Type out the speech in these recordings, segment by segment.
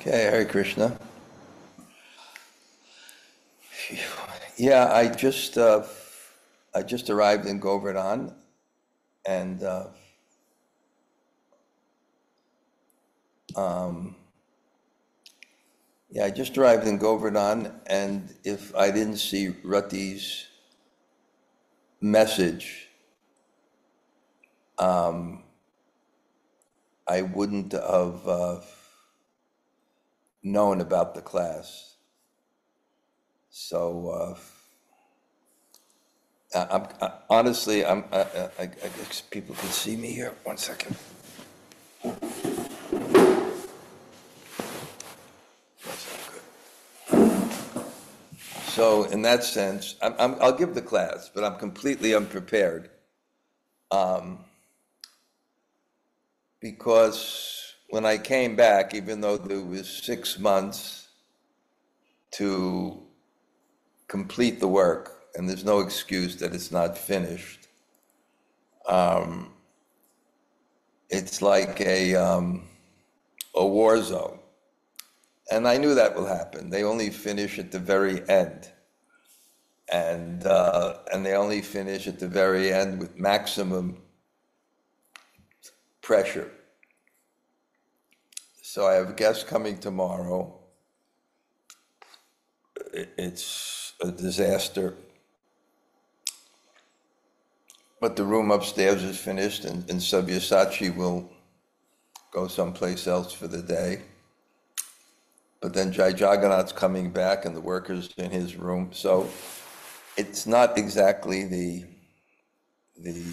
Okay, Hare Krishna. Yeah, I just arrived in Govardhan, and I just arrived in Govardhan, and if I didn't see Rati's message, I wouldn't have known about the class. So honestly, I guess people can see me here. 1 second. That's not good. So in that sense, I'll give the class, but I'm completely unprepared, because when I came back, even though there was 6 months to complete the work, and there's no excuse that it's not finished. It's like a war zone, and I knew that will happen. They only finish at the very end, and they only finish at the very end with maximum pressure. So I have guests coming tomorrow. It's a disaster. But the room upstairs is finished, and Sabyasachi will go someplace else for the day. But then Jai Jagannath's coming back, and the workers in his room. So it's not exactly the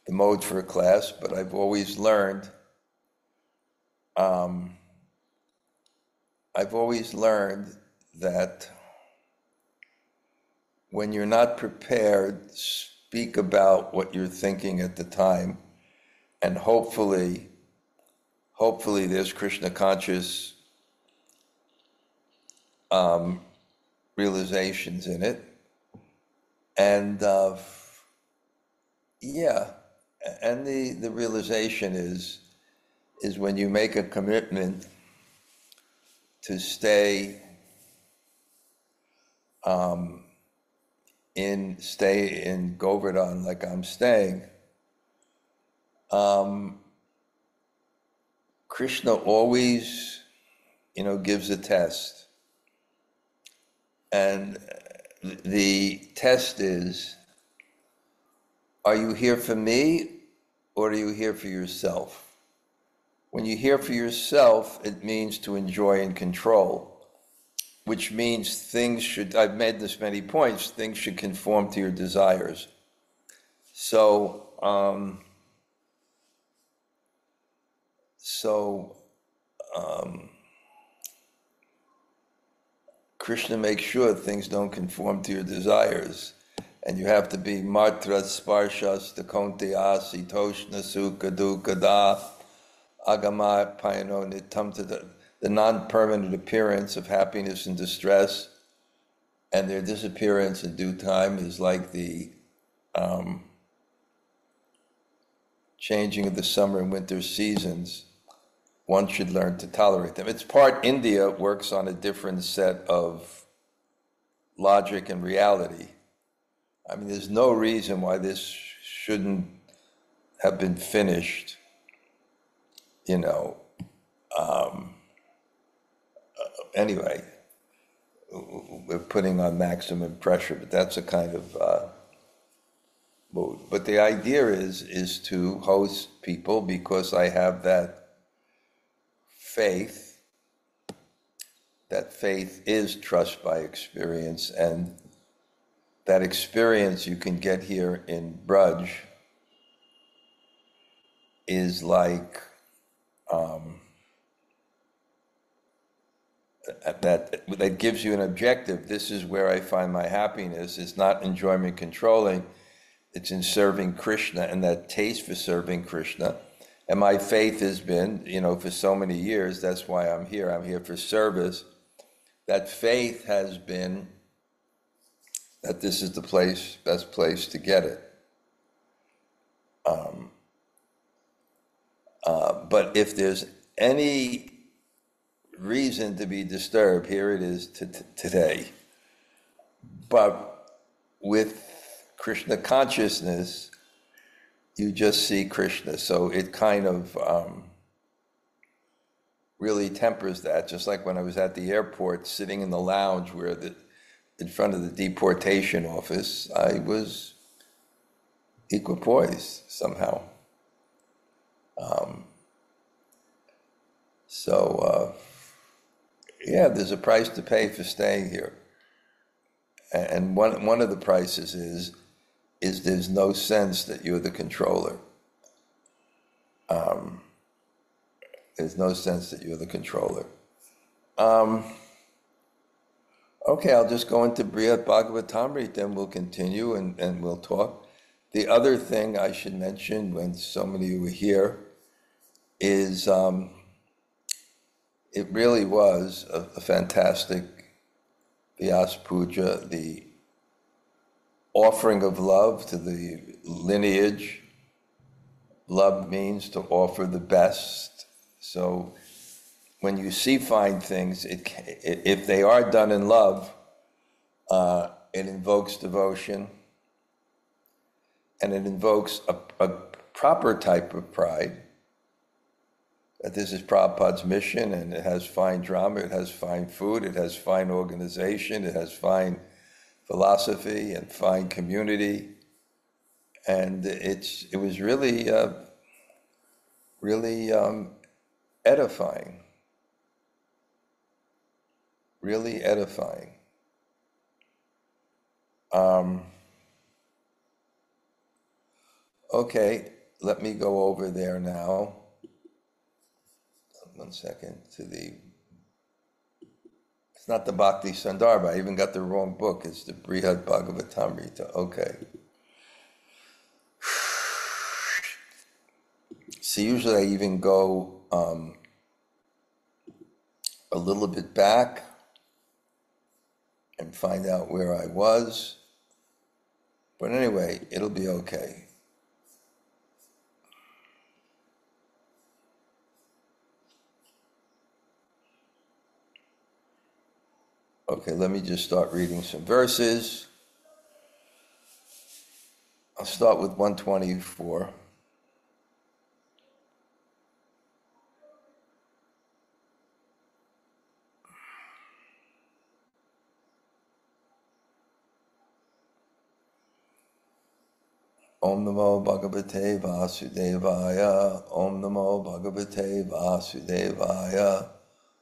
mode for a class, but I've always learned. That when you're not prepared, speak about what you're thinking at the time, and hopefully there's Krishna conscious realizations in it, and the realization is when you make a commitment to stay in Govardhan like I'm staying. Krishna always, gives a test, and the test is: are you here for me, or are you here for yourself? When you're here for yourself, it means to enjoy and control, which means things should, I've made this many points, things should conform to your desires. So, Krishna makes sure things don't conform to your desires. And you have to be matra sparshas takonteya sitoshna sukha dukkha agama payano nitam, the non-permanent appearance of happiness and distress, and their disappearance in due time is like the changing of the summer and winter seasons. One should learn to tolerate them. It's part India works on a different set of logic and reality. I mean, there's no reason why this shouldn't have been finished, anyway, we're putting on maximum pressure, but that's a kind of mood. But the idea is to host people, because I have that faith. That faith is trust by experience, and that experience you can get here in Braj is like that gives you an objective. This is where I find my happiness. It's not enjoyment controlling, it's in serving Krishna, and that taste for serving Krishna. And my faith has been, for so many years, that's why I'm here. I'm here for service. That faith has been that this is the best place to get it. But if there's any reason to be disturbed. Here it is today. But with Krishna consciousness, you just see Krishna. So it kind of really tempers that. Just like when I was at the airport sitting in the lounge where in front of the deportation office, I was equipoised somehow. Yeah, there's a price to pay for staying here. And one of the prices is there's no sense that you're the controller. There's no sense that you're the controller. Okay, I'll just go into Bṛhad-bhāgavatāmṛta and we'll continue and we'll talk. The other thing I should mention when so many of you were here is it really was a fantastic Vyas Puja, the offering of love to the lineage. Love means to offer the best. So when you see fine things, if they are done in love, it invokes devotion, and it invokes a proper type of pride. That this is Prabhupada's mission, and it has fine drama, it has fine food, it has fine organization, it has fine philosophy and fine community, and it was really, really edifying. Really edifying. Okay, let me go over there now. 1 second, it's not the Bhakti Sandarbha, I even got the wrong book, it's the Bṛhad-bhāgavatāmṛta, okay. See, usually I even go a little bit back and find out where I was, but anyway, it'll be okay. Okay, let me just start reading some verses. I'll start with 124. Om Namo Bhagavate Vasudevaya. Om Namo Bhagavate Vasudevaya.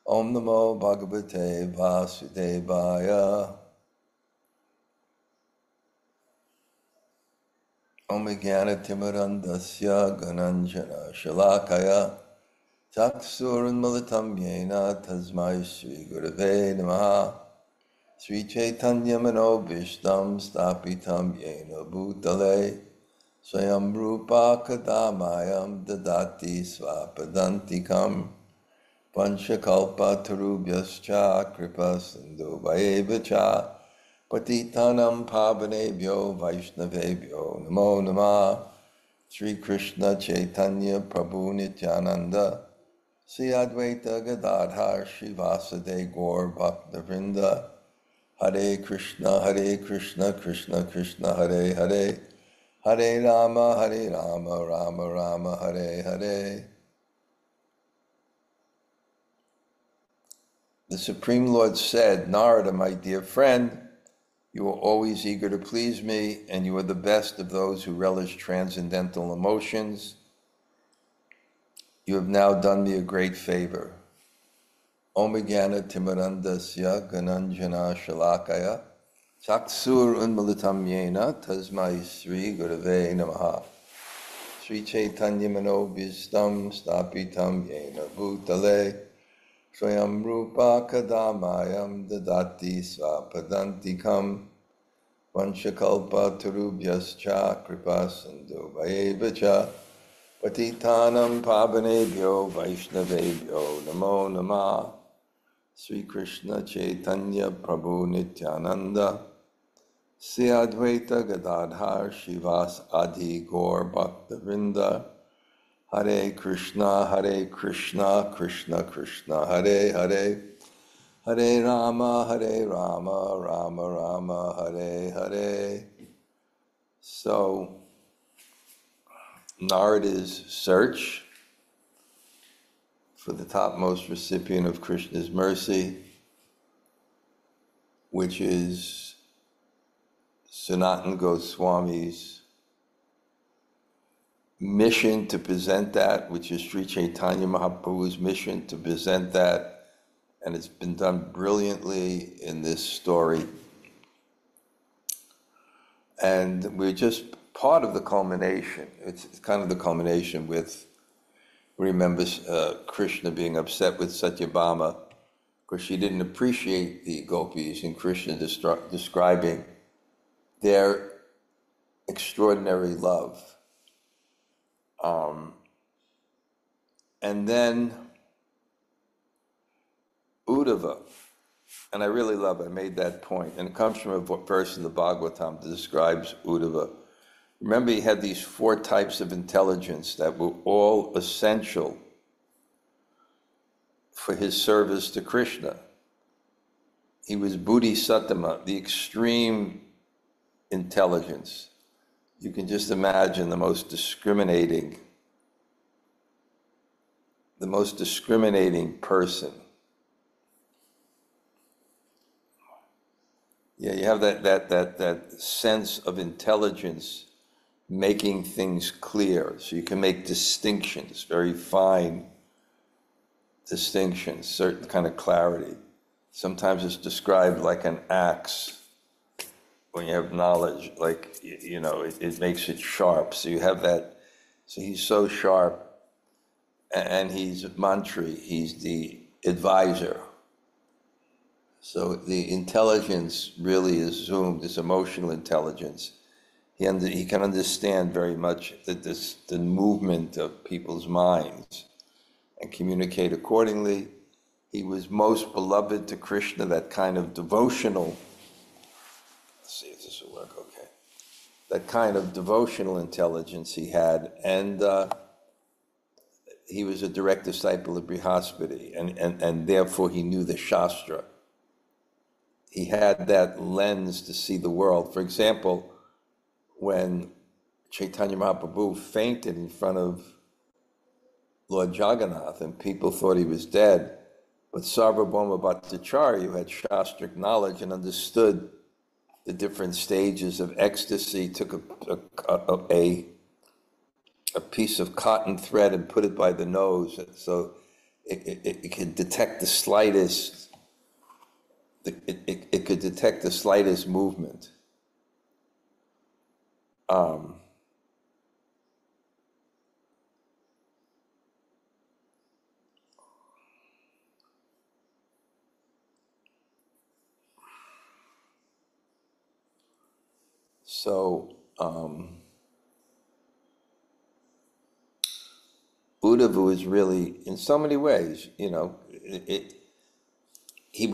Om Namo Bhagavate Vasudevaya. Om Jnana-timirandasya Gananjana Shalakaya Chaksurunmilitam Yena Tasmai Shri Gurave Namaha Sri Chaitanya Manobhishtam Stapitam Yena Bhutale Swayam Rupa Kadamayam Dadati Svapadantikam Panchakalpa Tarubhyascha Kripa Sindhu Vayevacha Patitanam Pavanebhyo Vaishnavebhyo Namo Namah Sri Krishna Chaitanya Prabhu Nityananda Sri Advaita Gadadhar Srivasade Gaur Bhakta-vrinda Hare Krishna Krishna Krishna Hare Hare Hare Rama Rama Rama Hare Hare. The Supreme Lord said, Narada, my dear friend, you are always eager to please me, and you are the best of those who relish transcendental emotions. You have now done me a great favor. Om Jnana-timirandasya Gananjana Shalakaya Chaksur Unmilitam Yena Tasmai Shri Gurave Namaha Sri Chaitanya Manobhishtam Stapitam Yena Bhutale Swayam Rupa Kadamayam Dadati Svapadantikam Vanchakalpa Tarubhyascha Kripa Sindhu Vayevacha Patitanam Pavanebhyo Vaishnavebhyo Namo Namah Sri Krishna Chaitanya Prabhu Nityananda Sri Advaita Gadadhar Shivas Adi Gaur Bhakta-vrinda Hare Krishna, Krishna Krishna, Hare Hare, Hare Rama, Rama Rama, Hare Hare. So, Narada's search for the topmost recipient of Krishna's mercy, which is Sanatana Goswami's mission to present that, which is Sri Chaitanya Mahaprabhu's mission to present that, and it's been done brilliantly in this story. And we're just part of the culmination. It's kind of the culmination with, remember Krishna being upset with Satyabhama, because she didn't appreciate the gopis, and Krishna describing their extraordinary love. And then Uddhava, and I really love it, I made that point, and it comes from a verse in the Bhagavatam that describes Uddhava. Remember, he had these 4 types of intelligence that were all essential for his service to Krishna. He was bodhisattva, the extreme intelligence. You can just imagine the most discriminating person. Yeah, you have that sense of intelligence, making things clear, so you can make distinctions, very fine distinctions, certain kind of clarity. Sometimes it's described like an axe. When you have knowledge, like, it makes it sharp. So you have that, so he's so sharp, and he's mantri, he's the advisor. So the intelligence really is zoomed, this emotional intelligence. He can understand very much the movement of people's minds and communicate accordingly. He was most beloved to Krishna, that kind of devotional, let's see if this will work, okay. That kind of devotional intelligence he had, and he was a direct disciple of Bṛhad-bhāgavatāmṛta, and therefore he knew the Shastra. He had that lens to see the world. For example, when Chaitanya Mahaprabhu fainted in front of Lord Jagannath and people thought he was dead, but Sarvabhauma Bhattacharya, who had Shastric knowledge and understood the different stages of ecstasy, took a piece of cotton thread and put it by the nose, so it could detect the slightest. It could detect the slightest movement. So Uddhava is really, in so many ways, he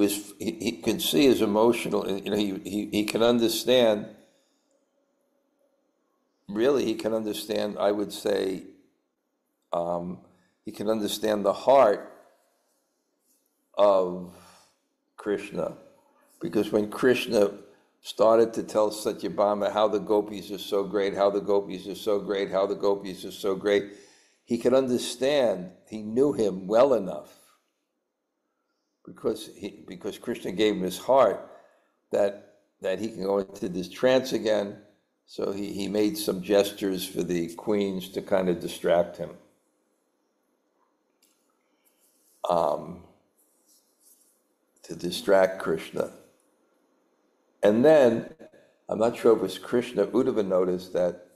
could see his emotional, he can understand, really he can understand, I would say, he can understand the heart of Krishna, because when Krishna started to tell Satyabhama how the gopis are so great, how the gopis are so great, how the gopis are so great, he could understand, he knew him well enough, because Krishna gave him his heart, that he can go into this trance again. So he made some gestures for the queens to kind of distract him. To distract Krishna. And then, I'm not sure if it was Krishna, Uddhava noticed that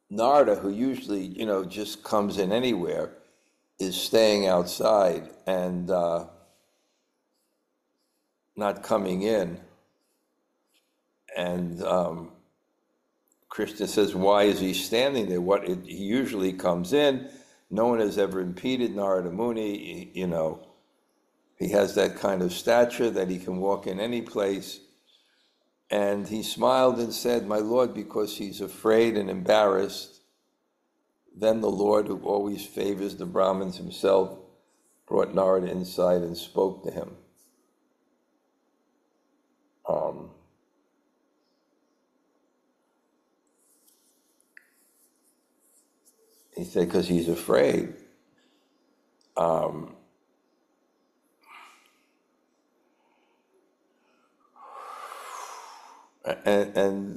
Narada, who usually, just comes in anywhere, is staying outside and not coming in. And Krishna says, why is he standing there? He usually comes in. No one has ever impeded Narada Muni. He has that kind of stature that he can walk in any place. And he smiled and said, my Lord, because he's afraid and embarrassed Then the Lord, who always favors the Brahmins himself, brought Narada inside and spoke to him. He said, because he's afraid. And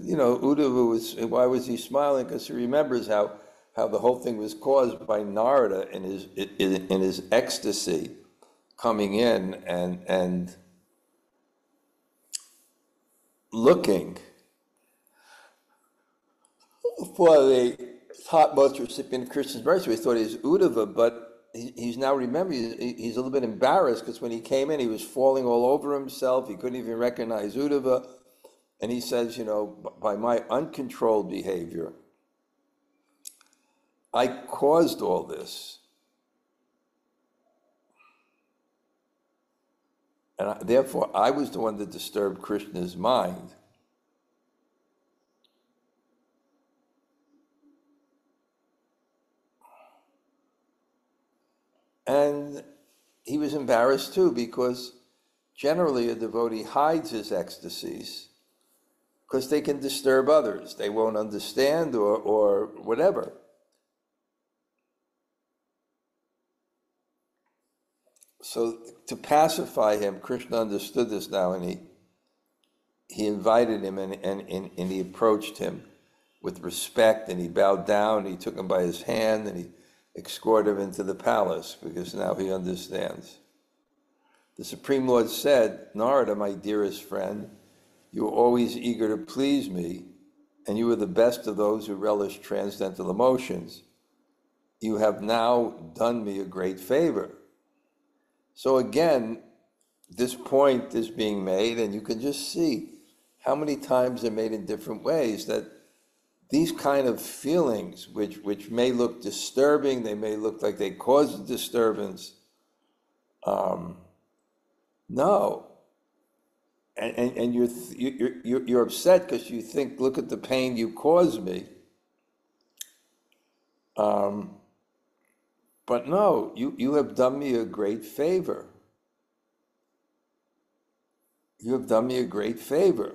Uddhava why was he smiling? Because he remembers how the whole thing was caused by Narada in his ecstasy coming in and looking for the topmost recipient of Krishna's mercy. We thought he was Uddhava, but he's now remembering, he's a little bit embarrassed because when he came in, he was falling all over himself. He couldn't even recognize Uddhava. And he says, by my uncontrolled behavior, I caused all this. And therefore, I was the one that disturbed Krishna's mind. And he was embarrassed too, because generally a devotee hides his ecstasies because they can disturb others. They won't understand or whatever. So to pacify him, Krishna understood this now, and he invited him and he approached him with respect, and he bowed down, and he took him by his hand, and he escorted him into the palace, because now he understands. The Supreme Lord said, Narada, my dearest friend, you are always eager to please me, and you are the best of those who relish transcendental emotions. You have now done me a great favor. So again, this point is being made, and you can just see how many times they're made in different ways, that these kind of feelings, which may look disturbing, they may look like they cause a disturbance, no. And you're upset because you think, look at the pain you caused me. But no, you have done me a great favor. You have done me a great favor.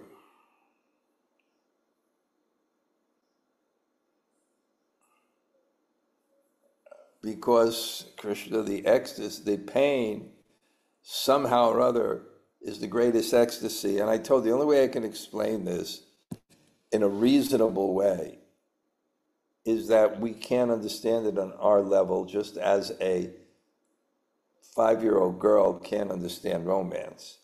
Because, Krishna, the ecstasy, the pain, somehow or other, is the greatest ecstasy. And I told you, the only way I can explain this in a reasonable way is that we can't understand it on our level, just as a 5-year-old girl can't understand romance.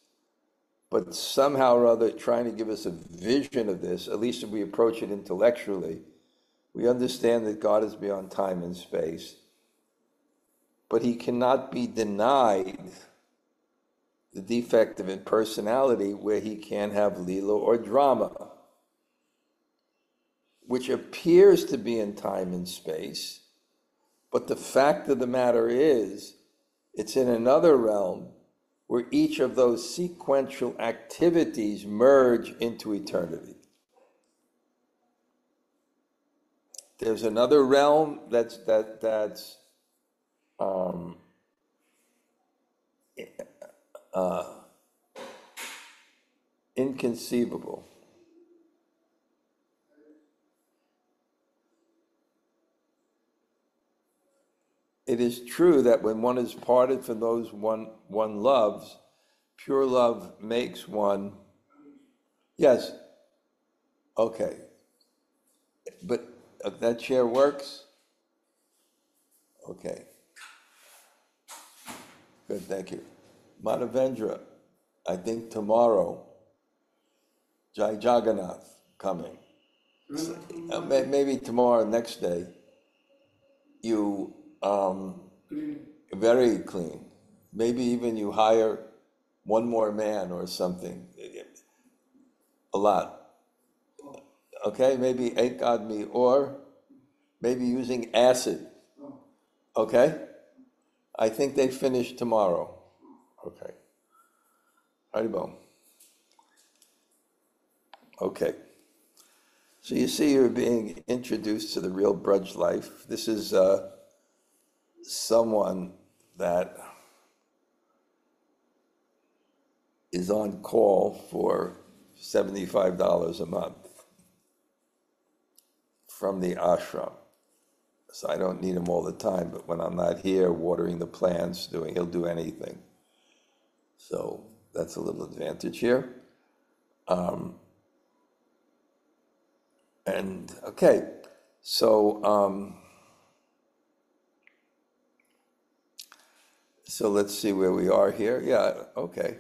But somehow or other, trying to give us a vision of this, at least if we approach it intellectually, we understand that God is beyond time and space. But he cannot be denied the defect of impersonality, where he can have lila or drama, which appears to be in time and space, but the fact of the matter is, it's in another realm where each of those sequential activities merge into eternity. There's another realm that's inconceivable. It is true that when one is parted from those one loves, pure love makes one. Yes. Okay. But that chair works? Okay. Good, thank you. Madhavendra, I think tomorrow, Jai Jagannath coming. Maybe tomorrow, next day, you very clean. Maybe even you hire one more man or something. A lot. Okay, maybe 8 admi, or maybe using acid. Okay? I think they finish tomorrow. Okay. Haribol. Okay. So you see, you're being introduced to the real Bṛhad life. This is someone that is on call for $75 a month from the ashram. So I don't need him all the time, but when I'm not here watering the plants, he'll do anything. So that's a little advantage here. And okay, so so let's see where we are here. Yeah, okay.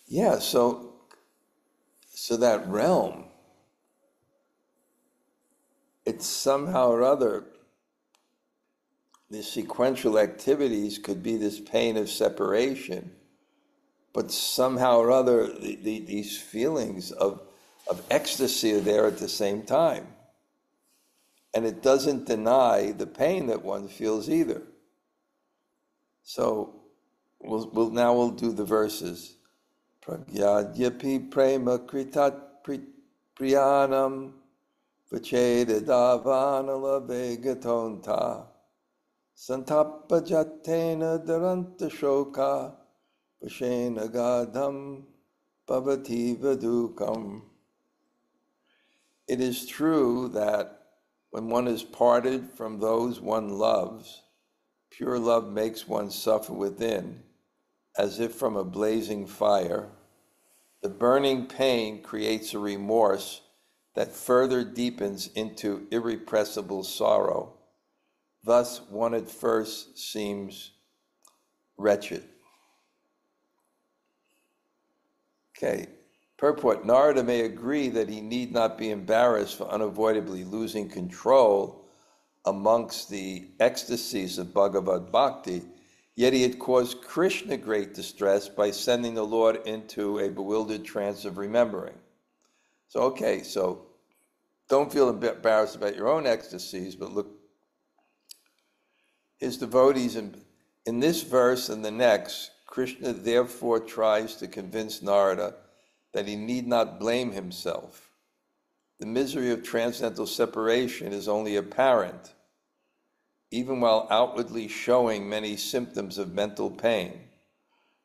Yeah, so that realm, it's somehow or other, the sequential activities could be this pain of separation, but somehow or other, these feelings of ecstasy are there at the same time. And it doesn't deny the pain that one feels either. So we'll do the verses. Pragyadyapi prema kritat priyanam vachedadavanala vegatonta santapajatena daranta shoka vashena gadam bhavati vadukam. It is true that when one is parted from those one loves, pure love makes one suffer within, as if from a blazing fire. The burning pain creates a remorse that further deepens into irrepressible sorrow. Thus, one at first seems wretched. Okay, purport. Narada may agree that he need not be embarrassed for unavoidably losing control amongst the ecstasies of Bhagavad Bhakti, yet he had caused Krishna great distress by sending the Lord into a bewildered trance of remembering. So, okay, so don't feel embarrassed about your own ecstasies, but look, his devotees, in this verse and the next, Krishna therefore tries to convince Narada that he need not blame himself. The misery of transcendental separation is only apparent, even while outwardly showing many symptoms of mental pain.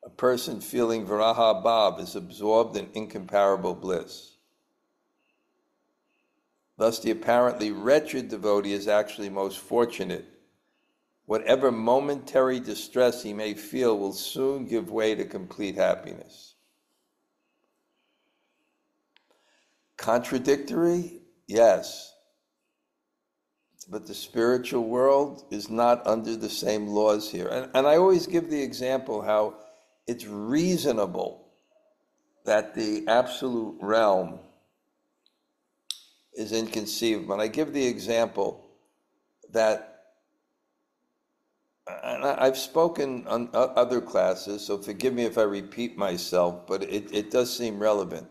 A person feeling viraha-bhav is absorbed in incomparable bliss. Thus, the apparently wretched devotee is actually most fortunate. Whatever momentary distress he may feel will soon give way to complete happiness. Contradictory? Yes. But the spiritual world is not under the same laws here. And I always give the example how it's reasonable that the absolute realm is inconceivable. And I give the example that, and I've spoken on other classes, so forgive me if I repeat myself, but it does seem relevant.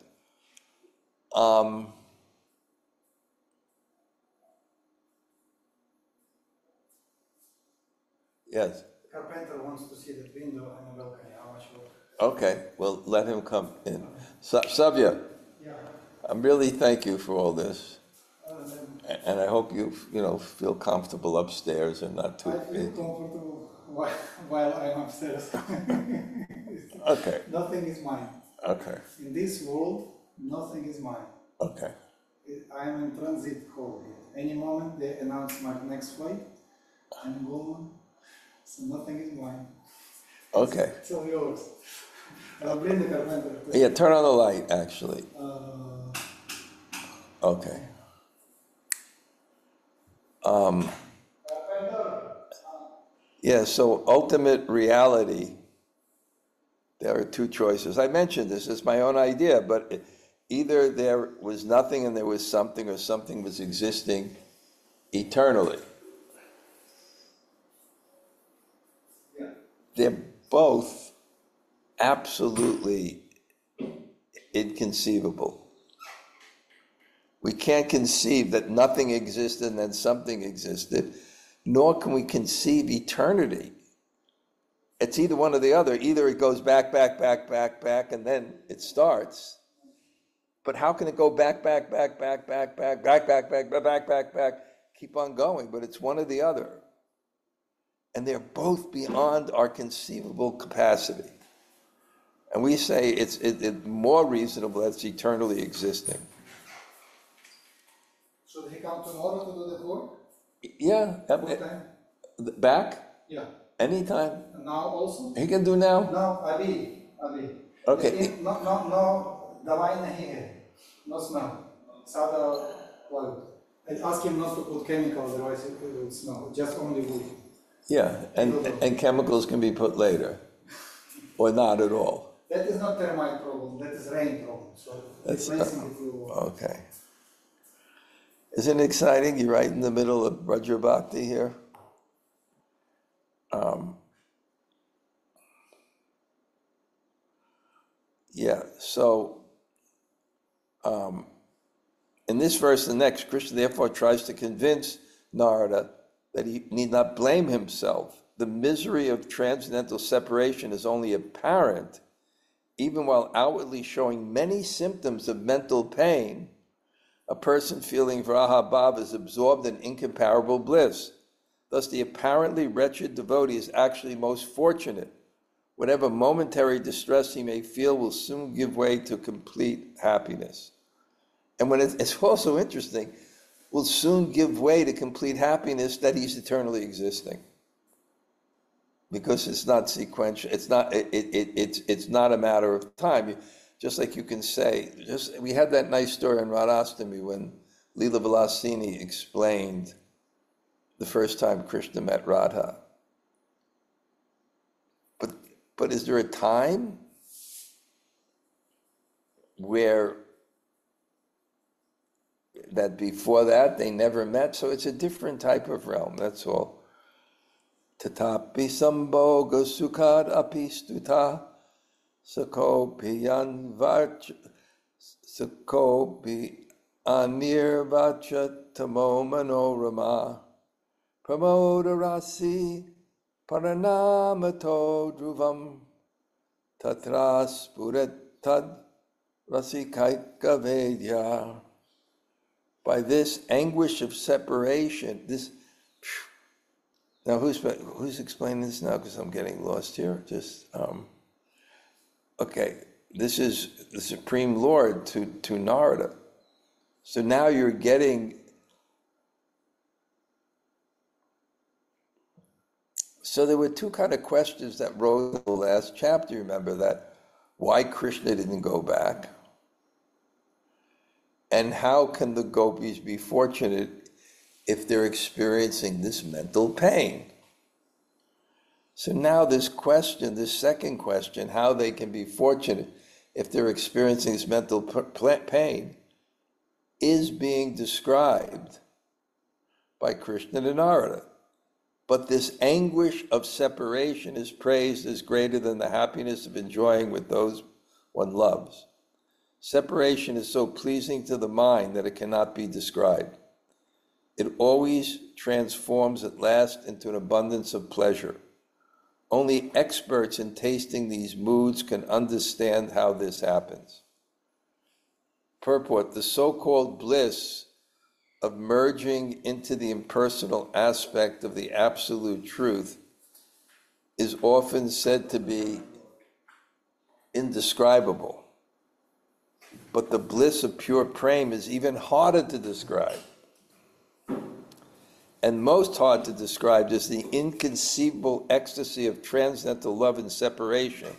Yes. Carpenter wants to see that window and a balcony. How much work? Okay, well, let him come in. Savya, Yeah. I'm really thank you for all this. And I hope you feel comfortable upstairs and not too. I feel comfortable while I'm upstairs. Okay. Nothing is mine. Okay. In this world, nothing is mine. Okay. I am in transit hall here. Any moment they announce my next flight, I'm gone. So nothing is mine. Okay. It's all yours. I'll bring the carpenter. Yeah, turn on the light, actually. Okay. Yeah, so ultimate reality, there are two choices. I mentioned this as my own idea, but either there was nothing and there was something, or something was existing eternally. Yeah. They're both absolutely inconceivable. We can't conceive that nothing existed and then something existed, nor can we conceive eternity. It's either one or the other. Either it goes back, and then it starts. But how can it go back, keep on going? But it's one or the other. And they're both beyond our conceivable capacity. And we say it's more reasonable that it's eternally existing. Should he come tomorrow to do the work? Yeah. What time? Back? Yeah. Anytime. Now also? He can do now? No, Abi. Okay. No, давай नहीं है. No smell. Sada oil. I ask him not to put chemicals, otherwise it will smell. Just only wood. Yeah, and chemicals can be put later. Or not at all. That is not termite problem, that is rain problem. So replacing it will... Okay. Isn't it exciting? You're right in the middle of Bṛhad Bhakti here. In this verse and the next, Krishna therefore tries to convince Narada that he need not blame himself. The misery of transcendental separation is only apparent, even while outwardly showing many symptoms of mental pain. A person feeling Bṛhad-bhāva is absorbed in incomparable bliss. Thus, the apparently wretched devotee is actually most fortunate. Whatever momentary distress he may feel will soon give way to complete happiness. And when it's also interesting, will soon give way to complete happiness that he's eternally existing. Because it's not sequential. It's not a matter of time. Just like you can say, we had that nice story in Radhastami when Leela Vilasini explained the first time Krishna met Radha. But is there a time where that before that they never met? So it's a different type of realm, that's all. Tatapi sambhoga sukhad api stuta sakopi anirvacha tamo manorama pramodarasi paranamato dhruvam tatras puretad rasikottama. By this anguish of separation, now who's explaining this now? Because I'm getting lost here. Okay, this is the Supreme Lord to Narada. So now you're getting. So there were two kind of questions that rose in the last chapter. Remember that why Krishna didn't go back. And how can the gopis be fortunate if they're experiencing this mental pain? So now this question, this second question, how they can be fortunate if they're experiencing this mental pain, is being described by Krishna to Narada. But this anguish of separation is praised as greater than the happiness of enjoying with those one loves. Separation is so pleasing to the mind that it cannot be described. It always transforms at last into an abundance of pleasure. Only experts in tasting these moods can understand how this happens. Purport: the so-called bliss of merging into the impersonal aspect of the absolute truth is often said to be indescribable. But the bliss of pure prema is even harder to describe. And most hard to describe is the inconceivable ecstasy of transcendental love and separation,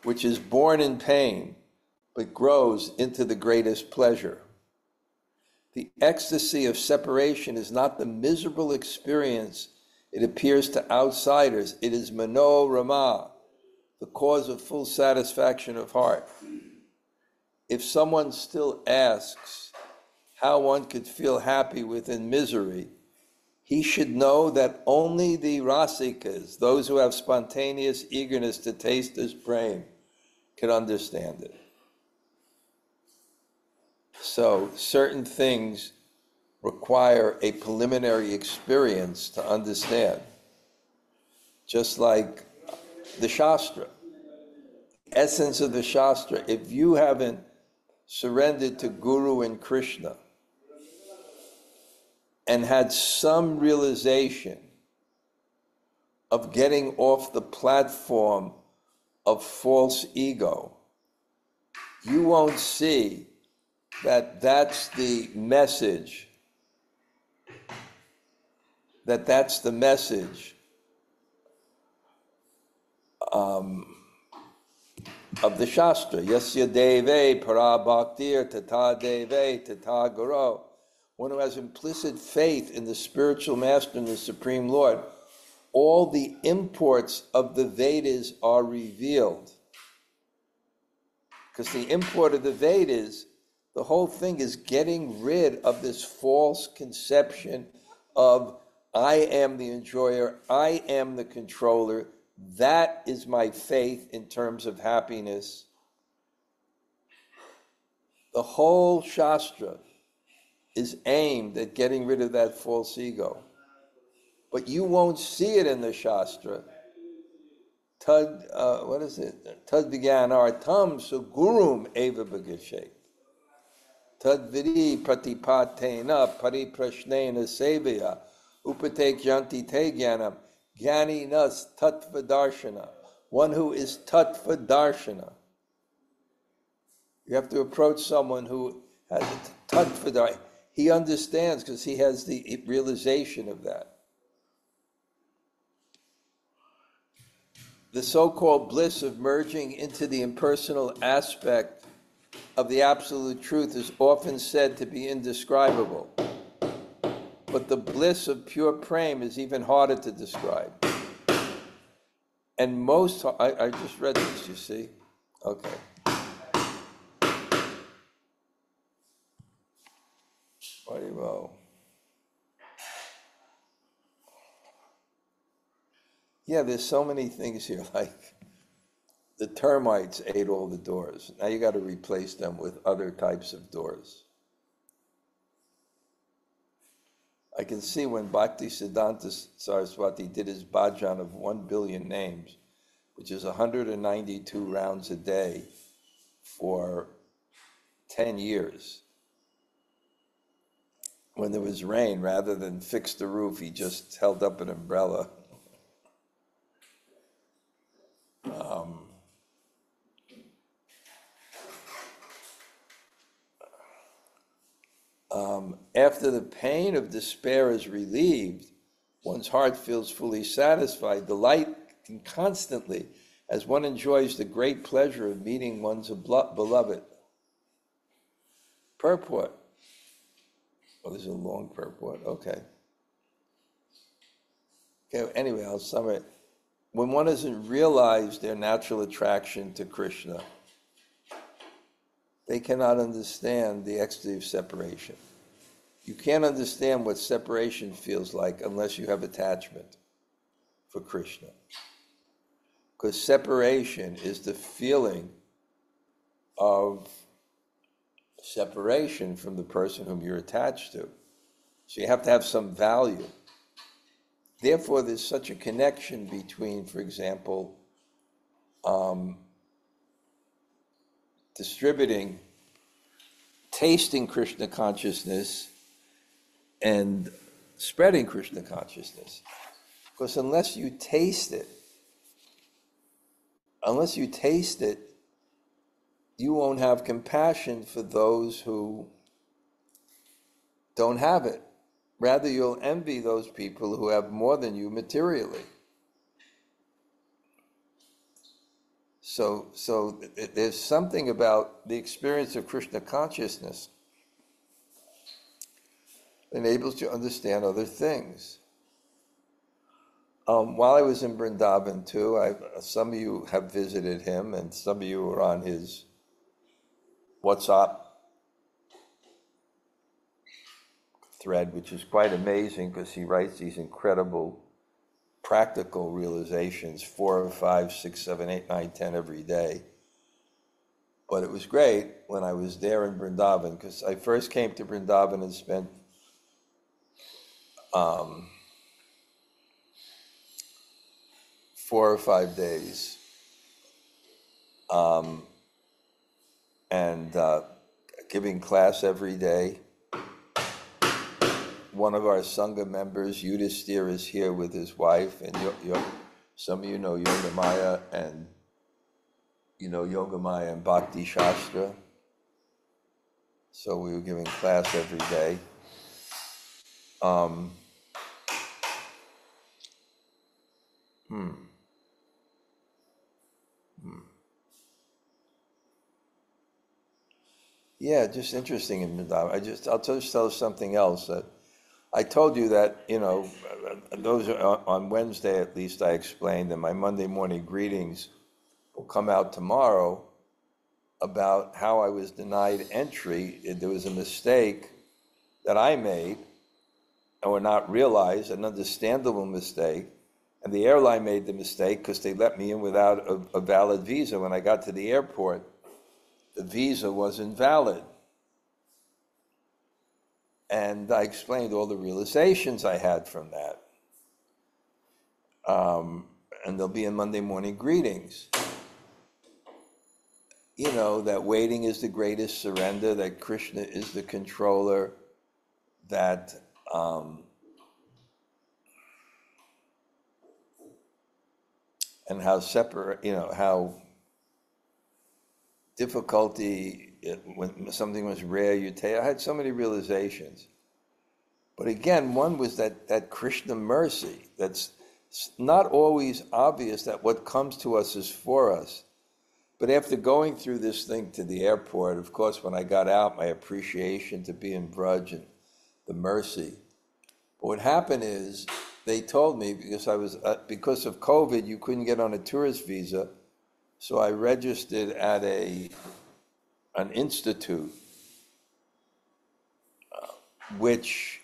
which is born in pain, but grows into the greatest pleasure. The ecstasy of separation is not the miserable experience it appears to outsiders. It is manorama, the cause of full satisfaction of heart. If someone still asks how one could feel happy within misery, he should know that only the rasikas, those who have spontaneous eagerness to taste this prema, can understand it. So certain things require a preliminary experience to understand. Just like the Shastra, essence of the Shastra. If you haven't surrendered to Guru and Krishna and had some realization of getting off the platform of false ego, you won't see that that's the message, that's the message of the Shastra. Yasya deve para bhaktir tata deve tata guru. One who has implicit faith in the spiritual master and the Supreme Lord, all the imports of the Vedas are revealed. Because the import of the Vedas, the whole thing is getting rid of this false conception of I am the enjoyer, I am the controller, that is my faith in terms of happiness. The whole Shastra is aimed at getting rid of that false ego. But you won't see it in the Shastra. Tad vijnanartam sugurum eva bhagashet. Tad vidi pratipatena pariprashnena sevaya upatek janti te jnanam jnani nas tattva darshana. One who is tattva darshana. You have to approach someone who has a tattva darshana. He understands because he has the realization of that. The so-called bliss of merging into the impersonal aspect of the absolute truth is often said to be indescribable. But the bliss of pure prema is even harder to describe. And I just read this, you see? Okay. What do you know? Yeah, there's so many things here, like the termites ate all the doors. Now you got to replace them with other types of doors. I can see when Bhaktisiddhanta Saraswati did his bhajan of 1 billion names, which is 192 rounds a day for 10 years. When there was rain, rather than fix the roof, he just held up an umbrella. After the pain of despair is relieved, one's heart feels fully satisfied, delighting constantly as one enjoys the great pleasure of meeting one's beloved. Purport. Oh, this is a long purport. Okay. Anyway, I'll sum it. When one doesn't realize their natural attraction to Krishna, they cannot understand the ecstasy of separation. You can't understand what separation feels like unless you have attachment for Krishna. Because separation is the feeling of separation from the person whom you're attached to. So you have to have some value. Therefore, there's such a connection between, for example, tasting Krishna consciousness and spreading Krishna consciousness. Because unless you taste it, you won't have compassion for those who don't have it. Rather, you'll envy those people who have more than you materially. So there's something about the experience of Krishna consciousness that enables you to understand other things. While I was in Vrindavan too, some of you have visited him, and some of you are on his WhatsApp thread, which is quite amazing because he writes these incredible practical realizations, 4, 5, 6, 7, 8, 9, 10 every day. But it was great when I was there in Vrindavan, because I first came to Vrindavan and spent 4 4 or 5 days. And giving class every day. One of our Sanga members, Yudhisthira, is here with his wife, and some of you know Yogamaya, and you know Yogamaya and Bhakti Shastra. So we were giving class every day. Yeah, just interesting in Vrindavan. I'll just tell you something else. That I told you that, those are on Wednesday at least I explained, and my Monday morning greetings will come out tomorrow about how I was denied entry. There was a mistake that I made, or not realized, an understandable mistake, and the airline made the mistake because they let me in without a valid visa. When I got to the airport, the visa wasn't valid. And I explained all the realizations I had from that. And they'll be in Monday morning greetings. That waiting is the greatest surrender, that Krishna is the controller, that and how separate, how difficulty, when something was rare, I had so many realizations. But again, one was that Krishna mercy, that's not always obvious that what comes to us is for us. But after going through this thing to the airport, of course, when I got out, my appreciation to be in Bṛhad and the mercy. But what happened is, they told me, because because of COVID, you couldn't get on a tourist visa, so I registered at an institute, which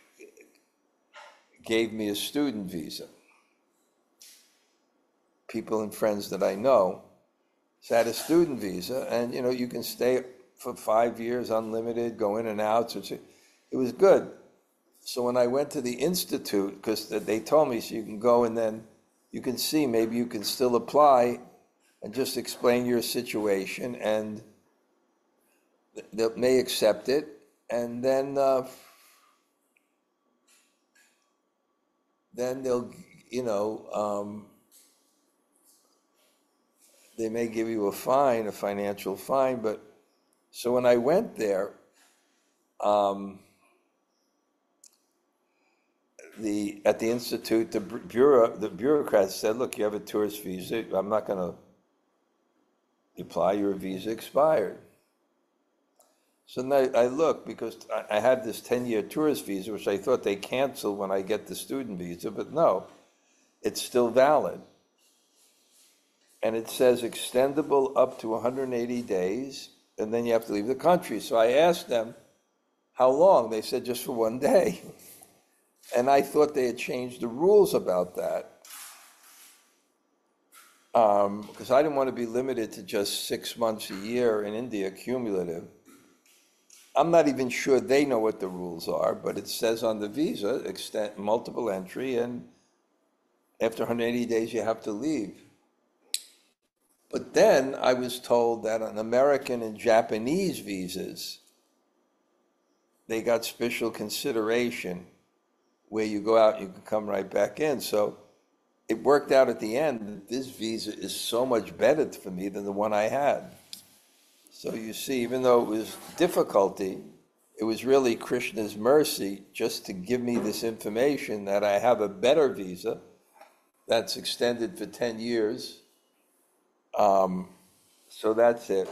gave me a student visa. People and friends that I know. So I had a student visa, and you can stay for 5 years unlimited, go in and out. So it was good. So when I went to the institute, because they told me, so you can go and then you can see, maybe you can still apply and just explain your situation, and they may accept it, and then they'll, they may give you a financial fine. But so when I went there, at the institute, the bureaucrats said, "Look, you have a tourist visa. I'm not going to apply. Your visa expired." So then I looked, because I had this 10-year tourist visa, which I thought they canceled when I get the student visa, but no, it's still valid. And it says extendable up to 180 days, and then you have to leave the country. So I asked them, how long? They said just for 1 day. And I thought they had changed the rules about that, because I didn't want to be limited to just 6 months a year in India, cumulative. I'm not even sure they know what the rules are, but it says on the visa, multiple entry, and after 180 days you have to leave. But then I was told that on American and Japanese visas, they got special consideration, where you go out, you can come right back in. So it worked out at the end that this visa is so much better for me than the one I had. So you see, even though it was difficulty, it was really Krishna's mercy just to give me this information that I have a better visa that's extended for 10 years. So that's it.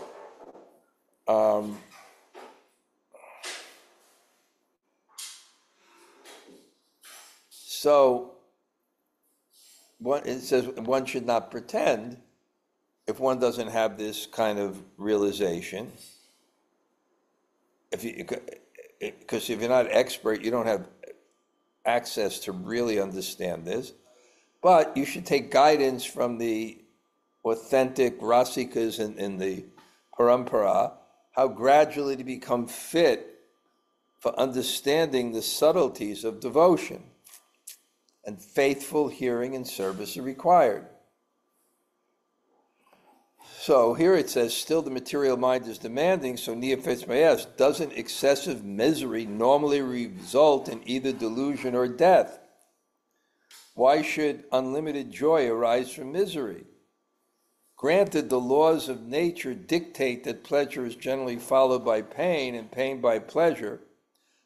So it says one should not pretend if one doesn't have this kind of realization. Because if you're not expert, you don't have access to really understand this. But you should take guidance from the authentic rasikas in the parampara, how gradually to become fit for understanding the subtleties of devotion, and faithful hearing and service are required. So here it says, still the material mind is demanding, so neophytes may ask, doesn't excessive misery normally result in either delusion or death? Why should unlimited joy arise from misery? Granted, the laws of nature dictate that pleasure is generally followed by pain and pain by pleasure,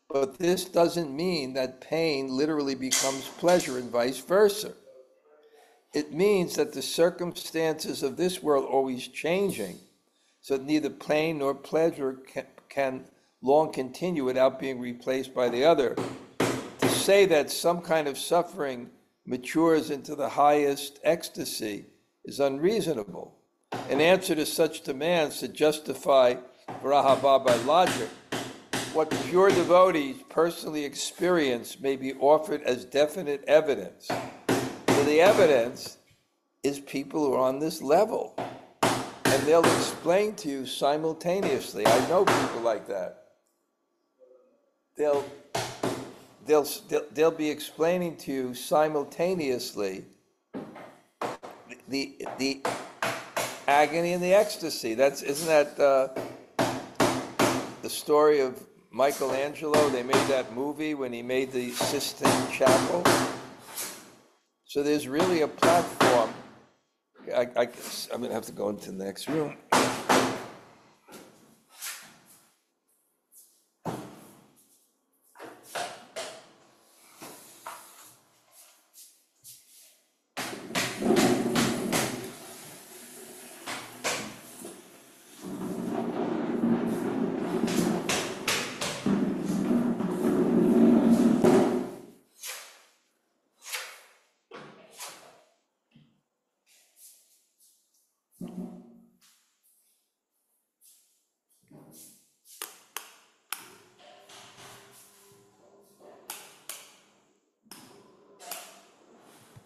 but this doesn't mean that pain literally becomes pleasure and vice versa. It means that the circumstances of this world are always changing, so that neither pain nor pleasure can long continue without being replaced by the other. To say that some kind of suffering matures into the highest ecstasy is unreasonable. An answer to such demands to justify Bṛhad-bhāgavatāmṛta by logic, what pure devotees personally experience may be offered as definite evidence. So the evidence is people who are on this level, and they'll explain to you simultaneously. I know people like that. They'll be explaining to you simultaneously the agony and the ecstasy. Isn't that the story of Michelangelo? They made that movie when he made the Sistine Chapel. So there's really a platform. I'm going to have to go into the next room.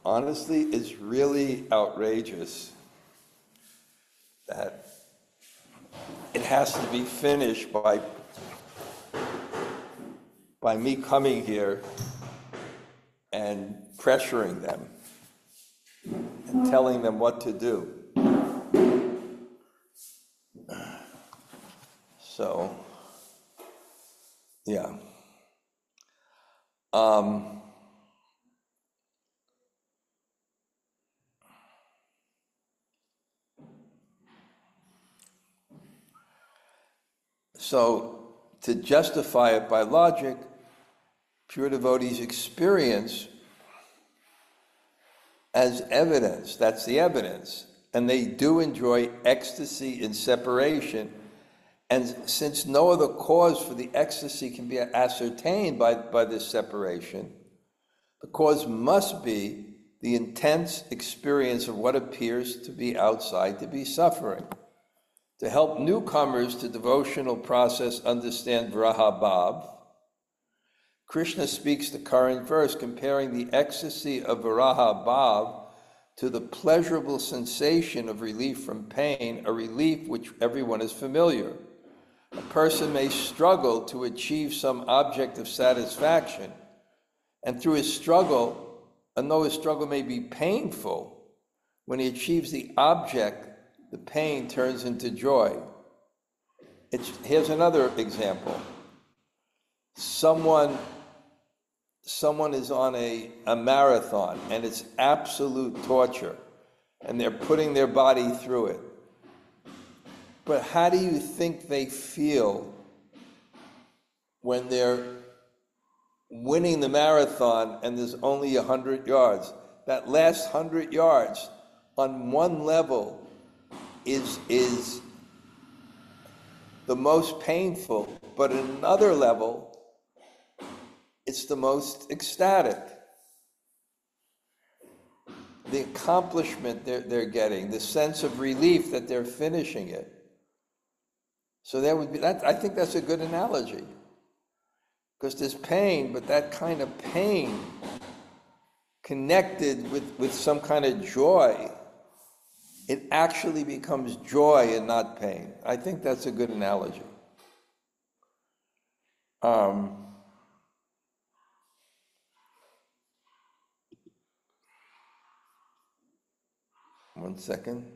Honestly, it's really outrageous that it has to be finished by me coming here and pressuring them and telling them what to do. So, yeah. So, to justify it by logic, pure devotees experience as evidence. That's the evidence. And they do enjoy ecstasy in separation. And since no other cause for the ecstasy can be ascertained by this separation, the cause must be the intense experience of what appears to be outside to be suffering. To help newcomers to devotional process understand Bṛhad-bhāgavatāmṛta, Krishna speaks the current verse comparing the ecstasy of Bṛhad-bhāgavatāmṛta to the pleasurable sensation of relief from pain, a relief which everyone is familiar. A person may struggle to achieve some object of satisfaction, and through his struggle, and though his struggle may be painful, when he achieves the object, the pain turns into joy. Here's another example. Someone is on a marathon, and it's absolute torture, and they're putting their body through it. But how do you think they feel when they're winning the marathon and there's only 100 yards? That last 100 yards, on one level, is the most painful, but at another level, it's the most ecstatic. The accomplishment they're getting, the sense of relief that they're finishing it. So that would be that. I think that's a good analogy, because there's pain, but that kind of pain connected with some kind of joy, it actually becomes joy and not pain. I think that's a good analogy. One second.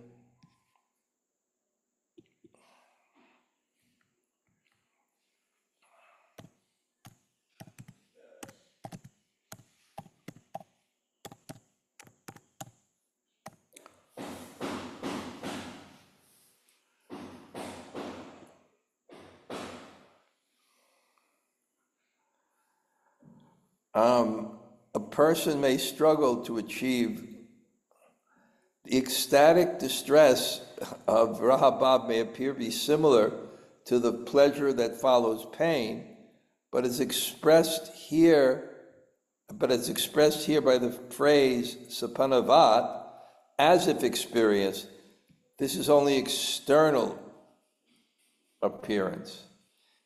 A person may struggle to achieve the ecstatic distress of Bṛhad-bhāgavatāmṛta may appear to be similar to the pleasure that follows pain, but it's expressed here by the phrase sapanavat, as if experienced. This is only external appearance.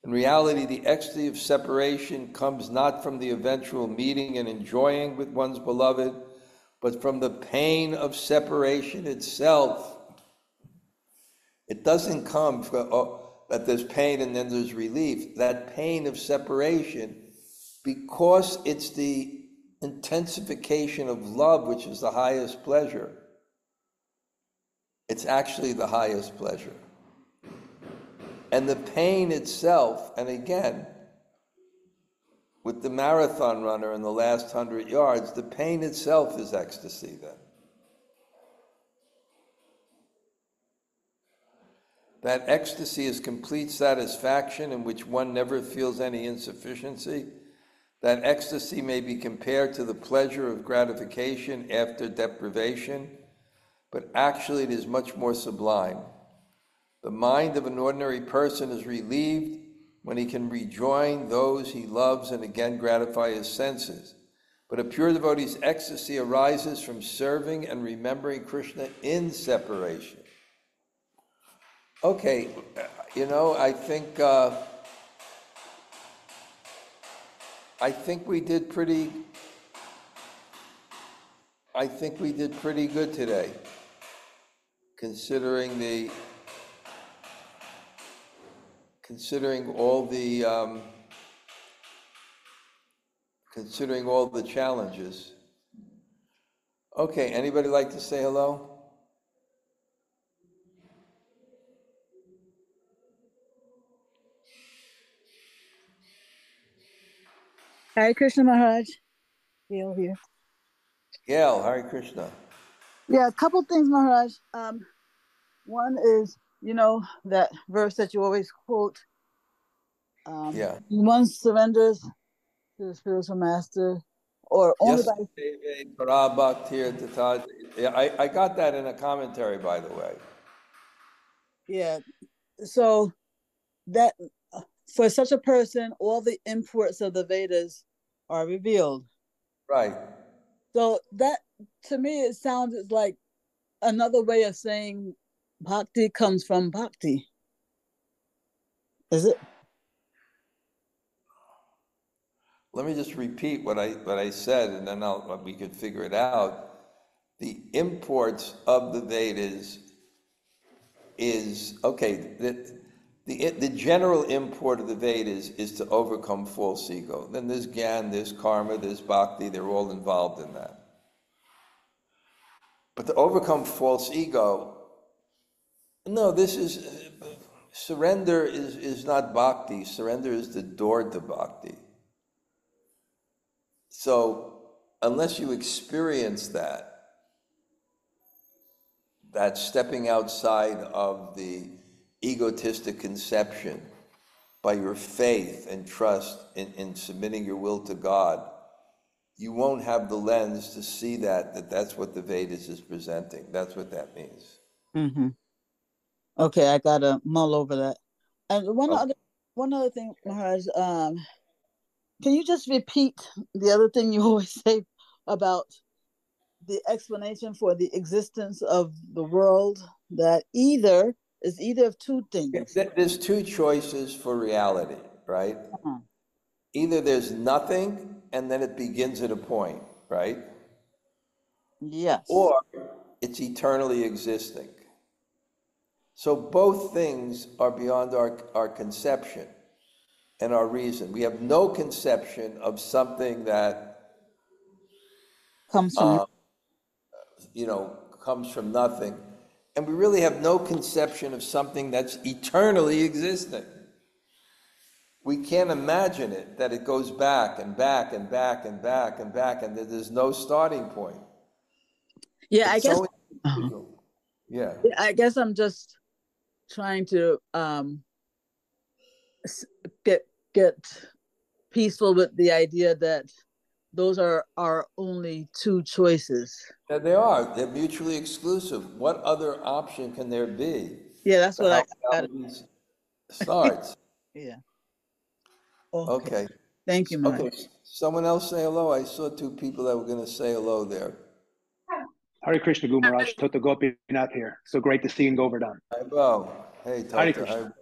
In reality, the ecstasy of separation comes not from the eventual meeting and enjoying with one's beloved, but from the pain of separation itself. It doesn't come from that there's pain and then there's relief. That pain of separation, because it's the intensification of love, which is the highest pleasure, it's actually the highest pleasure. And the pain itself, and again, with the marathon runner in the last 100 yards, the pain itself is ecstasy then. That ecstasy is complete satisfaction in which one never feels any insufficiency. That ecstasy may be compared to the pleasure of gratification after deprivation, but actually it is much more sublime. The mind of an ordinary person is relieved when he can rejoin those he loves and again gratify his senses. But a pure devotee's ecstasy arises from serving and remembering Krishna in separation. Okay, I think we did pretty good today, considering all the challenges. Okay, anybody like to say hello? Hare Krishna Maharaj. Gail here. Gail, Hare Krishna. Yeah, a couple things, Maharaj. One is, that verse that you always quote. One surrenders to the spiritual master, or only by. Yeah, I got that in a commentary, by the way. Yeah, so that for such a person, all the imports of the Vedas are revealed. Right. So that, to me, it sounded like another way of saying bhakti comes from bhakti. Is it? Let me just repeat what I said, and then we could figure it out. The imports of the Vedas is, okay, the general import of the Vedas is to overcome false ego. Then there's Gyan, there's karma, there's bhakti, they're all involved in that. But to overcome false ego, no, surrender is not bhakti. Surrender is the door to bhakti. So unless you experience that stepping outside of the egotistic conception by your faith and trust in submitting your will to God, you won't have the lens to see that's what the Vedas is presenting. That's what that means. Mm-hmm. Okay, I gotta mull over that. And one other thing, Maharaj, can you just repeat the other thing you always say about the explanation for the existence of the world, that either of two things? There's two choices for reality, right? Uh-huh. Either there's nothing and then it begins at a point, right? Yes. Or it's eternally existing. So both things are beyond our conception and our reason. We have no conception of something that comes from comes from nothing. And we really have no conception of something that's eternally existing. We can't imagine it, that it goes back and back and back and back and back, and that there's no starting point. Yeah, it's I guess I'm just trying to get peaceful with the idea that those are our only two choices. Yeah, they are. They're mutually exclusive. What other option can there be Yeah, that's for what how I got. reality starts? Yeah. Okay. Okay. Thank you, Maharaj. Okay. Someone else say hello. I saw two people that were going to say hello there. Hare Krishna Guru Maharaj, Tota Gopinath here. So great to see you in Govardhan. Haribo. Hey, Hare Tota. Krishna. Haribo.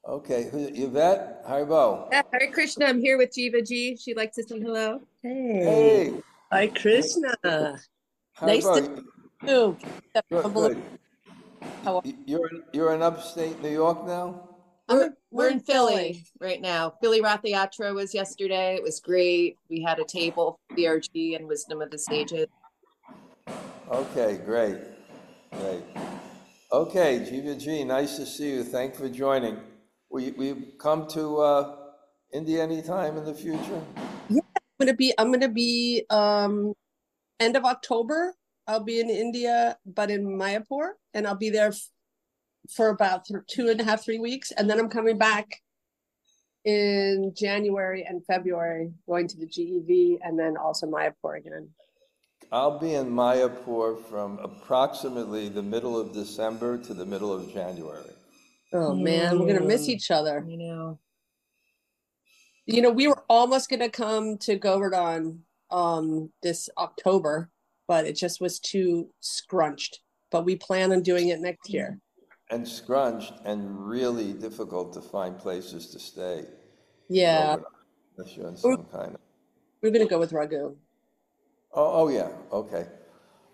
Okay. Yvette? Haribo. Yeah, Hare Krishna. I'm here with Jiva Ji. She'd like to say hello. Hey. Hey. Hare Krishna. Nice to Haribo. see you. Good. How are You're in upstate New York now? We're in Philly right now. Philly Rathayatra was yesterday. It was great. We had a table for BRG and Wisdom of the Sages. Okay, great. Okay, Jiva Ji, nice to see you. Thanks for joining. Will you come to India anytime in the future? Yeah, I'm gonna be end of October. I'll be in India, but in Mayapur, and I'll be there for about 2.5, 3 weeks, and then I'm coming back in January and February, going to the GEV, and then also Mayapur again. I'll be in Mayapur from approximately the middle of December to the middle of January. Oh man, we're gonna miss each other. You know, we were almost gonna come to Govardhan this October, but it just was too scrunched. But we plan on doing it next year. And scrunched and really difficult to find places to stay. Yeah. Unless you're in some kind of... We're gonna go with Raghu. Oh yeah, okay.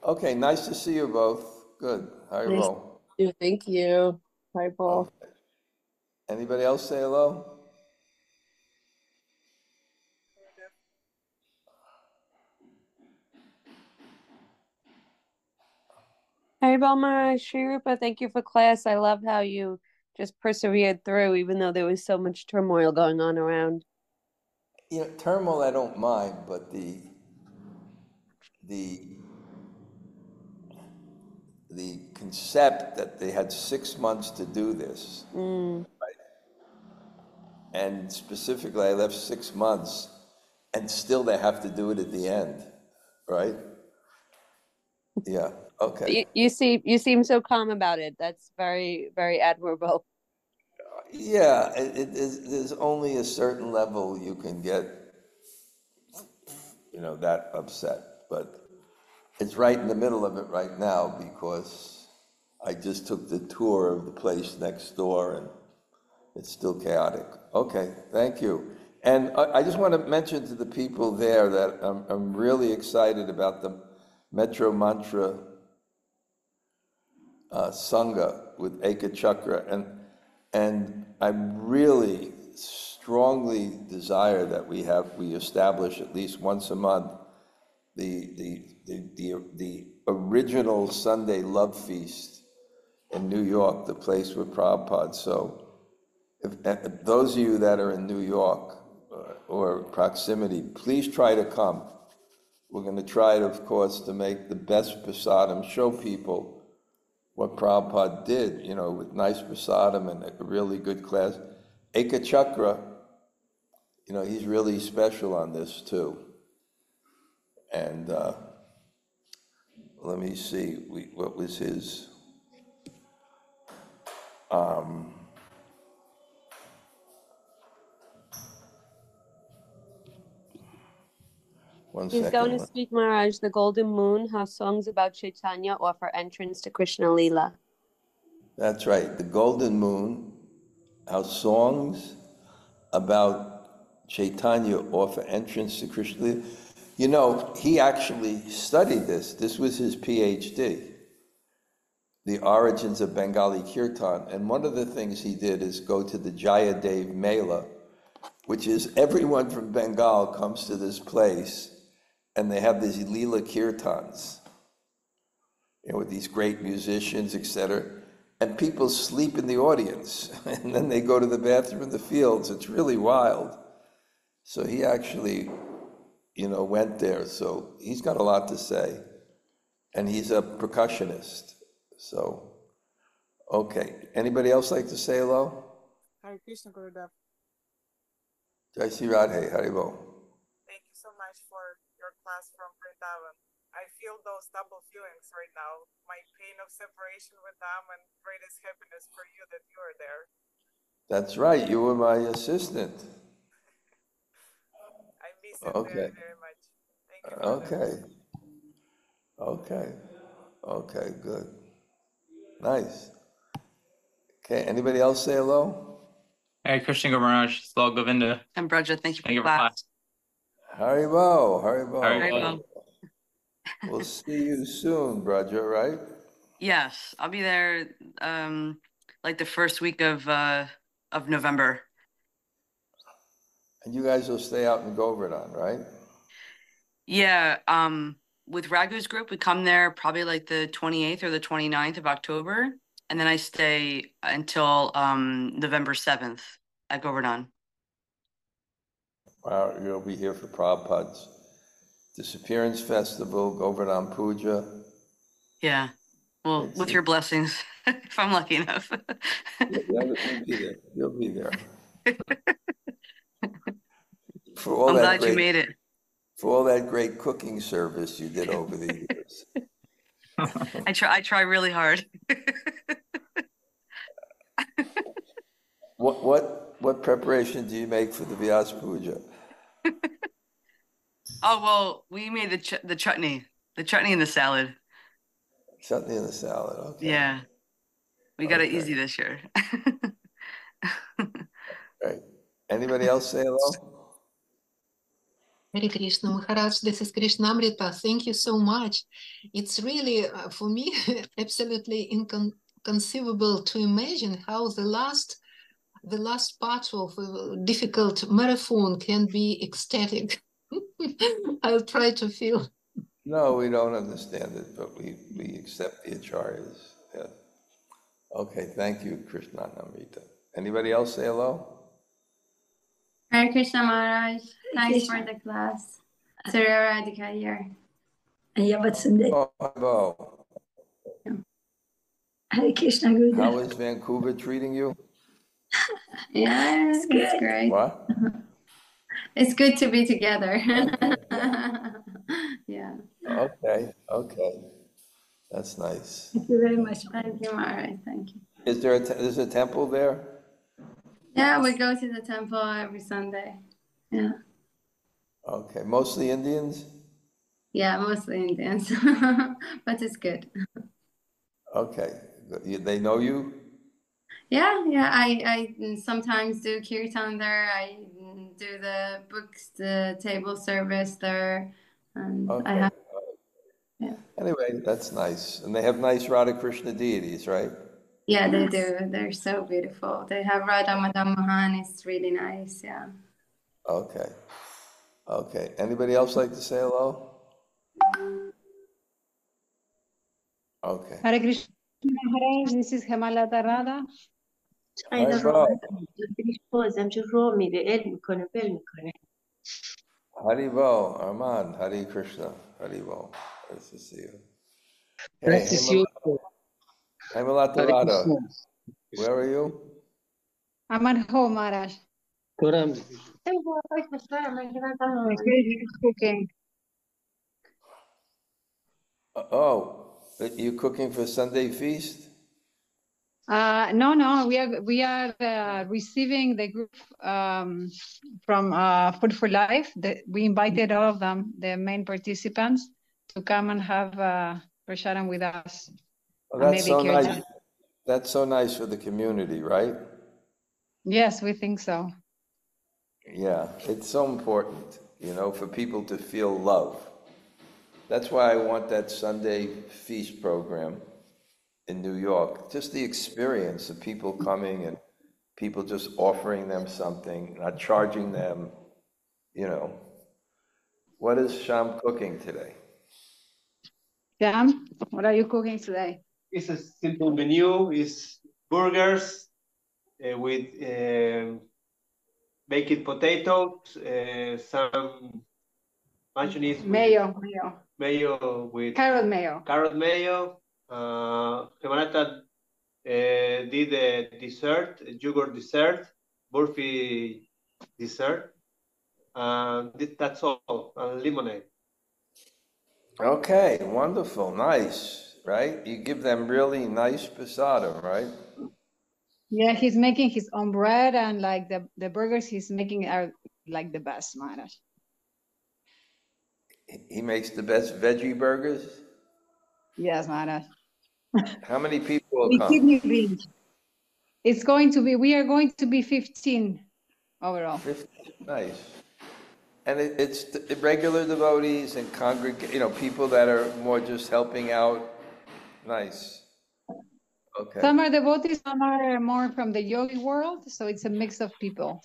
Okay, nice to see you both. Good. Haribo. Thank you. Haribo. Okay. Anybody else say hello? Haribo Maharaj, Shri Rupa, thank you for class. I love how you just persevered through, even though there was so much turmoil going on around. You know, turmoil I don't mind, but the concept that they had 6 months to do this, right? And specifically I left 6 months, and still they have to do it at the end, right? Yeah. Okay. You seem so calm about it. That's very, very admirable. Yeah, there's only a certain level you can get, that upset. But it's right in the middle of it right now because I just took the tour of the place next door and it's still chaotic. Okay, thank you. And I just want to mention to the people there that I'm really excited about the Metro Mantra Sanga with ekachakra, and I really strongly desire that we establish at least once a month the original Sunday love feast in New York, the place with Prabhupada. So if those of you that are in New York or proximity, please try to come. We're going to try, of course, to make the best prasadam, show people what Prabhupada did, with nice prasadam and a really good class. Ekachakra, he's really special on this too. And let me see, what was his? He's going to speak, Maharaj, the Golden Moon, how songs about Chaitanya offer entrance to Krishna Lila. That's right, the Golden Moon, how songs about Chaitanya offer entrance to Krishna Lila. He actually studied this. This was his PhD, the origins of Bengali Kirtan. And one of the things he did is go to the Jayadev Mela, which is everyone from Bengal comes to this place, and they have these Leela Kirtans, with these great musicians, etc. And people sleep in the audience, and then they go to the bathroom in the fields. It's really wild. So he actually, went there. So he's got a lot to say. And he's a percussionist. So, okay. Anybody else like to say hello? Hare Krishna Gurudev. Jai Shri Radhe, Haribo. Thank you so much class from Vrindavan. I feel those double feelings right now. My pain of separation with them and greatest happiness for you that you are there. That's right. You were my assistant. I miss it Okay. very, very much. Thank you, Father. Okay, good. Nice. Okay, anybody else say hello? Hare Krishna Guru Maharaj, Slow Govinda. And Bṛhad, thank you for Thank you for class. Haribo. Haribo. We'll see you soon, Bṛhad, right? Yes, I'll be there like the first week of November. And you guys will stay out in Govardhan, right? Yeah, with Raghu's group, we come there probably like the 28th or the 29th of October, and then I stay until November 7th at Govardhan. Wow, you'll be here for Prabhupada's Disappearance Festival, Govardhan Puja. Yeah, well, with your blessings, if I'm lucky enough. You'll be there. I'm glad you made it. For all that great cooking service you did over the years. I try really hard. What preparation do you make for the Vyas Puja? Oh, well, we made the chutney and the salad. Chutney and the salad, okay. Yeah, we got it easy this year. Right. Anybody else say hello? Hare Krishna Maharaj, this is Krishna-katha. Thank you so much. It's really, for me, absolutely inconceivable to imagine how the last part of a difficult marathon can be ecstatic. I'll try to feel. No, we don't understand it, but we accept the acharyas. Yeah. Okay, thank you, Krishna-katha. Anybody else say hello? Hare Krishna Maharaj, thanks for the class. Surya Radhika here. Hello. Hare Krishna Guru. How is Vancouver treating you? Yeah, it's great. What? It's good to be together. Yeah. Okay. That's nice. Thank you very much. Thank you, Maharaj. Thank you. Is there there's a temple there? Yeah, we go to the temple every Sunday. Yeah. Okay, mostly Indians? Yeah, mostly Indians, but it's good. Okay, they know you? Yeah, I sometimes do kirtan there. I do the books, the table service there, and Okay. I have. Yeah. Anyway, that's nice. And they have nice Radha Krishna deities, right? Yeah, they do. They're so beautiful. They have Radha Madam Mohan. It's really nice. Yeah. Okay. Anybody else like to say hello? Okay. Hare Krishna Maharaj, this is Hemalata Radha. Haribo, Armand, Hare Krishna, Haribo. Nice to see you. Nice to see you. Hemalata Radha, where are you? I'm at home, Maharaj. Cooking. Oh, you cooking for Sunday feast? No, we are receiving the group from Food for Life. We invited all of them, the main participants, to come and have prasadam with us. Well, that's so nice. That's so nice for the community, right? Yes, we think so. Yeah, it's so important, for people to feel love. That's why I want that Sunday feast program in New York. Just the experience of people coming and people just offering them something, not charging them, What is Sham cooking today? Sham, what are you cooking today? It's a simple menu. It's burgers with baked potatoes, some mayonnaise, mayo with carrot mayo. Hemalata did a dessert, a yogurt dessert, burfi dessert. That's all. Lemonade. Okay, wonderful, nice, right? You give them really nice prasadam, right? Yeah, he's making his own bread, and like the burgers he's making are like the best, Maharaj. He makes the best veggie burgers? Yes, Maharaj. How many people will We come? kidney beans. We are going to be 15 overall. 50, nice. And it's the regular devotees and people that are more just helping out. Nice. Okay. Some are devotees, some are more from the yogi world, so it's a mix of people.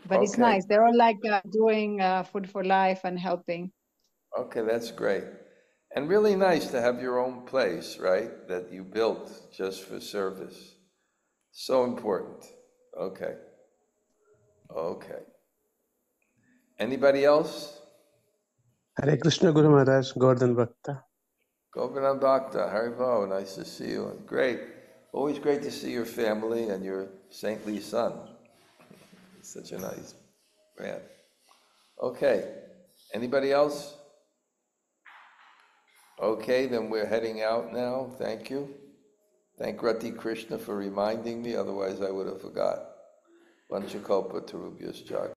But it's nice. They're all like doing food for life and helping. Okay, that's great. And really nice to have your own place, right? That you built just for service. So important. Okay. Okay. Anybody else? Hare Krishna Guru Maharaj, Gordon Bhakta. Govardhan Bhakta, Haribo, nice to see you. Great. Always great to see your family and your saintly son. Such a nice man. Okay. Anybody else? Okay, then we're heading out now. Thank you. Thank Rati Krishna for reminding me, otherwise I would have forgot. Vanchakalpa Tarubhyascha.